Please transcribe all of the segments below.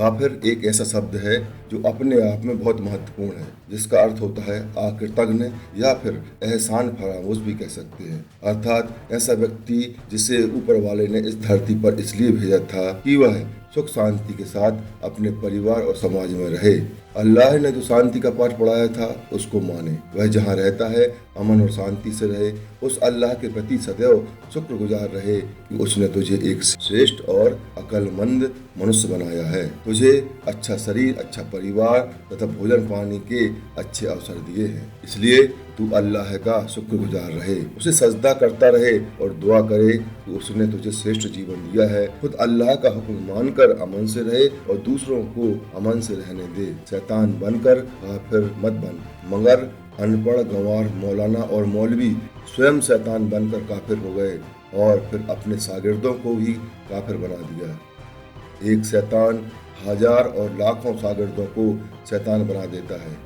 काफिर एक ऐसा शब्द है जो अपने आप में बहुत महत्वपूर्ण है, जिसका अर्थ होता है आकृतज्ञ या फिर एहसान फरामोश भी कह सकते हैं। अर्थात ऐसा व्यक्ति जिसे ऊपर वाले ने इस धरती पर इसलिए भेजा था कि वह सुख शांति के साथ अपने परिवार और समाज में रहे। अल्लाह ने जो शांति का पाठ पढ़ाया था उसको माने, वह जहाँ रहता है अमन और शांति से रहे। उस अल्लाह के प्रति सदैव शुक्रगुजार रहे कि उसने तुझे एक श्रेष्ठ और अक्लमंद मनुष्य बनाया है, तुझे अच्छा शरीर, अच्छा परिवार तथा भोजन पानी के अच्छे अवसर दिए हैं। इसलिए तू अल्लाह का शुक्रगुजार रहे, उसे सजदा करता रहे और दुआ करे कि उसने तुझे श्रेष्ठ जीवन दिया है। खुद अल्लाह का हुक्म मानकर अमन से रहे और दूसरों को अमन से रहने दे। शैतान बनकर काफिर मत बन, मगर अनपढ़ गंवार मौलाना और मौलवी स्वयं शैतान बनकर काफिर हो गए और फिर अपने शागिर्दों को भी काफिर बना दिया। एक शैतान हजार और लाखों शागिर्दों को शैतान बना देता है।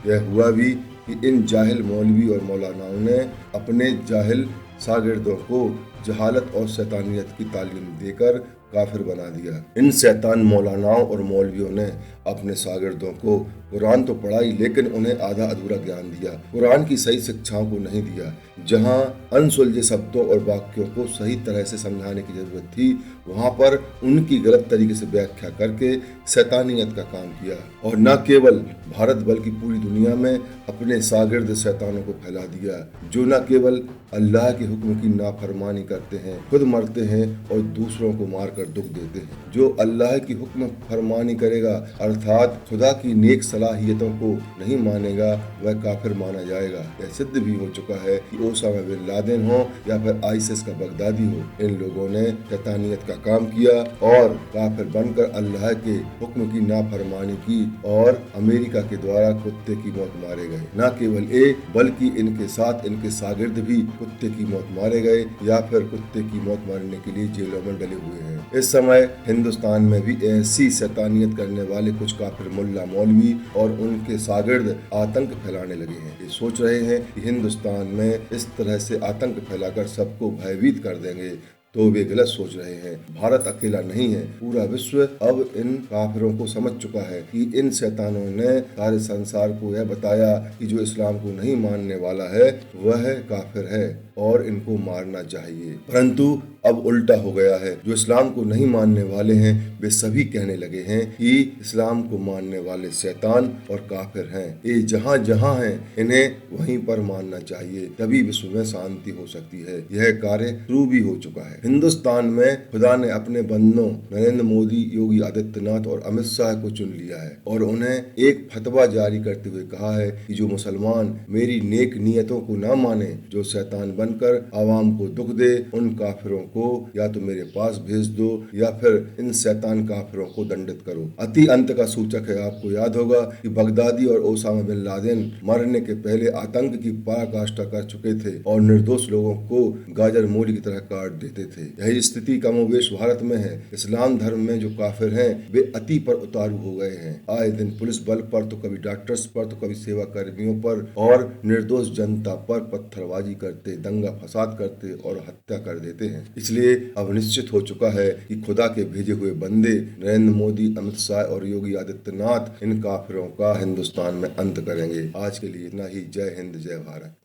यह हुआ भी कि इन जाहिल मौलवी और मौलानाओं ने अपने जाहिल शागिर्दों को जहालत और शैतानियत की तालीम देकर काफिर बना दिया। इन शैतान मौलानाओं और मौलवियों ने अपने शागिर्दों को कुरान तो पढ़ाई, लेकिन उन्हें आधा अधूरा ज्ञान दिया, कुरान की सही शिक्षाओं को नहीं दिया। जहां अनसुलझे शब्दों और वाक्यों को सही तरह से समझाने की जरूरत थी, वहां पर उनकी गलत तरीके से व्याख्या करके शैतानियत का काम किया और न केवल भारत बल्कि पूरी दुनिया में अपने शागिर्द शैतानों को फैला दिया, जो न केवल अल्लाह के हुक्म की नाफरमानी करते हैं, खुद मरते हैं और दूसरों को मारकर दुख देते हैं। जो अल्लाह की हुक्म फरमानी करेगा अर्थात खुदा की नेक सलाहियतों को नहीं मानेगा, वह काफिर माना जाएगा। यह सिद्ध भी हो चुका है कि ओसामा बिन लादेन हो या फिर आईसिस का बगदादी हो, इन लोगों ने शैतानियत का काम किया और काफिर बनकर अल्लाह के हुक्म की नाफरमानी की और अमेरिका के द्वारा कुत्ते की मौत मारे गए। न केवल बल्कि इनके साथ इनके शागिर्द भी कुत्ते की मौत मारे गए या फिर कुत्ते की मौत मारने के लिए जेलों में डले हुए हैं। इस समय हिंदुस्तान में भी ऐसी शैतानियत करने वाले कुछ काफिर मुल्ला मौलवी और उनके शागिर्द आतंक फैलाने लगे हैं। ये सोच रहे हैं कि हिंदुस्तान में इस तरह से आतंक फैलाकर सबको भयभीत कर देंगे, तो वे गलत सोच रहे हैं। भारत अकेला नहीं है, पूरा विश्व अब इन काफिरों को समझ चुका है कि इन शैतानों ने सारे संसार को यह बताया कि जो इस्लाम को नहीं मानने वाला है वह काफिर है और इनको मारना चाहिए। परंतु अब उल्टा हो गया है, जो इस्लाम को नहीं मानने वाले हैं वे सभी कहने लगे हैं कि इस्लाम को मानने वाले शैतान और काफिर हैं। ये जहाँ जहाँ हैं इन्हें वहीं पर मानना चाहिए, तभी विश्व में शांति हो सकती है। यह कार्य शुरू भी हो चुका है। हिंदुस्तान में खुदा ने अपने बंदों नरेंद्र मोदी, योगी आदित्यनाथ और अमित शाह को चुन लिया है और उन्हें एक फतवा जारी करते हुए कहा है कि जो मुसलमान मेरी नेक नियतों को न माने, जो शैतान बनकर आवाम को दुख दे, उन काफिरों को या तो मेरे पास भेज दो या फिर इन शैतान काफिरों को दंडित करो। अति अंत का सूचक है। आपको याद होगा कि बगदादी और ओसामा बिन लादेन मरने के पहले आतंक की पराकाष्ठा कर चुके थे और निर्दोष लोगों को गाजर मूली की तरह काट देते थे। यही स्थिति कमोवेश भारत में है। इस्लाम धर्म में जो काफिर हैं वे अति पर उतारू हो गए हैं। आए दिन पुलिस बल पर, तो कभी डॉक्टर्स पर, तो कभी सेवा कर्मियों पर और निर्दोष जनता पर पत्थरबाजी करते, दंगा फसाद करते और हत्या कर देते हैं। इसलिए अब निश्चित हो चुका है कि खुदा के भेजे हुए बंदे नरेंद्र मोदी, अमित शाह और योगी आदित्यनाथ इन काफिरों का हिंदुस्तान में अंत करेंगे। आज के लिए इतना ही। जय हिंद, जय भारत।